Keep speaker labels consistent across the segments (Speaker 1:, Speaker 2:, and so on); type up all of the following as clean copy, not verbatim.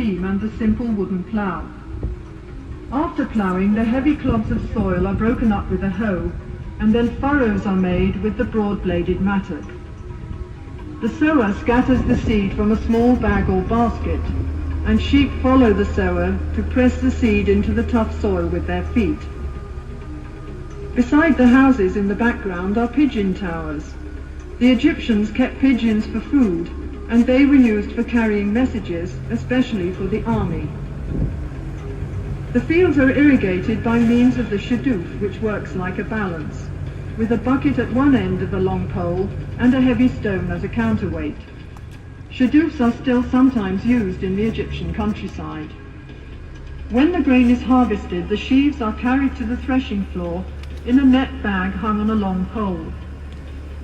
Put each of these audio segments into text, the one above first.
Speaker 1: beam and the simple wooden plough. After ploughing, the heavy clods of soil are broken up with a hoe, and then furrows are made with the broad-bladed mattock. The sower scatters the seed from a small bag or basket, and sheep follow the sower to press the seed into the tough soil with their feet. Beside the houses in the background are pigeon towers. The Egyptians kept pigeons for food, and they were used for carrying messages, especially for the army. The fields are irrigated by means of the shadoof, which works like a balance, with a bucket at one end of a long pole and a heavy stone as a counterweight. Shadoofs are still sometimes used in the Egyptian countryside. When the grain is harvested, the sheaves are carried to the threshing floor in a net bag hung on a long pole.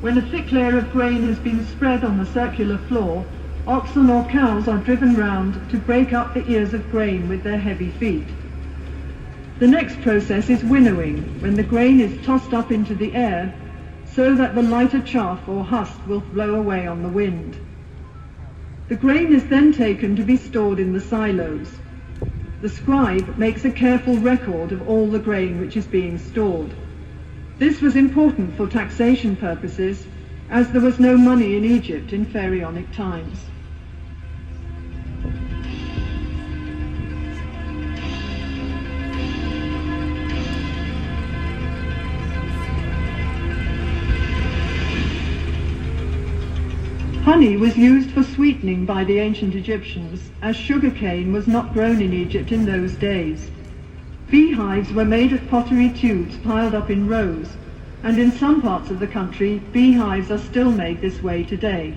Speaker 1: When a thick layer of grain has been spread on the circular floor, oxen or cows are driven round to break up the ears of grain with their heavy feet. The next process is winnowing, when the grain is tossed up into the air so that the lighter chaff or husk will blow away on the wind. The grain is then taken to be stored in the silos. The scribe makes a careful record of all the grain which is being stored. This was important for taxation purposes, as there was no money in Egypt in Pharaonic times. Honey was used for sweetening by the ancient Egyptians, as sugarcane was not grown in Egypt in those days. Beehives were made of pottery tubes piled up in rows, and in some parts of the country, beehives are still made this way today.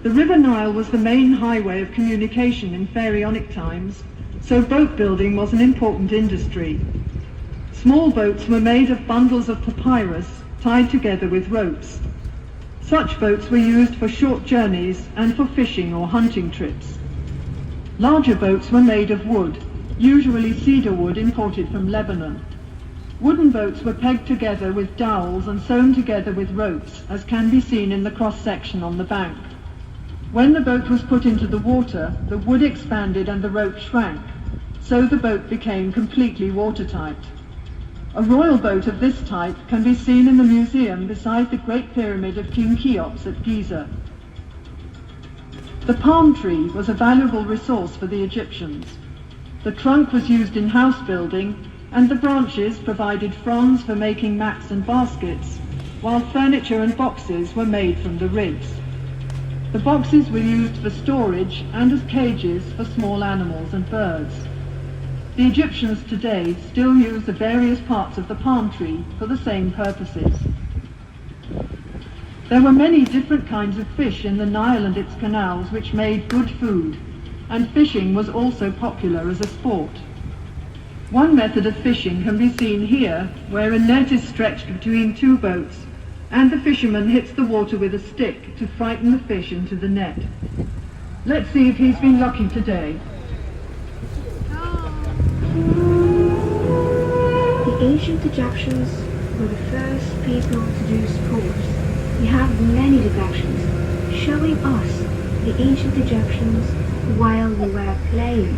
Speaker 1: The River Nile was the main highway of communication in Pharaonic times, so boat building was an important industry. Small boats were made of bundles of papyrus tied together with ropes. Such boats were used for short journeys and for fishing or hunting trips. Larger boats were made of wood, usually cedar wood imported from Lebanon. Wooden boats were pegged together with dowels and sewn together with ropes, as can be seen in the cross-section on the bank. When the boat was put into the water, the wood expanded and the rope shrank, so the boat became completely watertight. A royal boat of this type can be seen in the museum beside the Great Pyramid of King Cheops at Giza. The palm tree was a valuable resource for the Egyptians. The trunk was used in house building, and the branches provided fronds for making mats and baskets, while furniture and boxes were made from the ribs. The boxes were used for storage and as cages for small animals and birds. The Egyptians today still use the various parts of the palm tree for the same purposes. There were many different kinds of fish in the Nile and its canals which made good food, and fishing was also popular as a sport. One method of fishing can be seen here, where a net is stretched between two boats, and the fisherman hits the water with a stick to frighten the fish into the net. Let's see if he's been lucky today.
Speaker 2: The ancient Egyptians were the first people to do sports. We have many depictions showing us the ancient Egyptians while we were playing.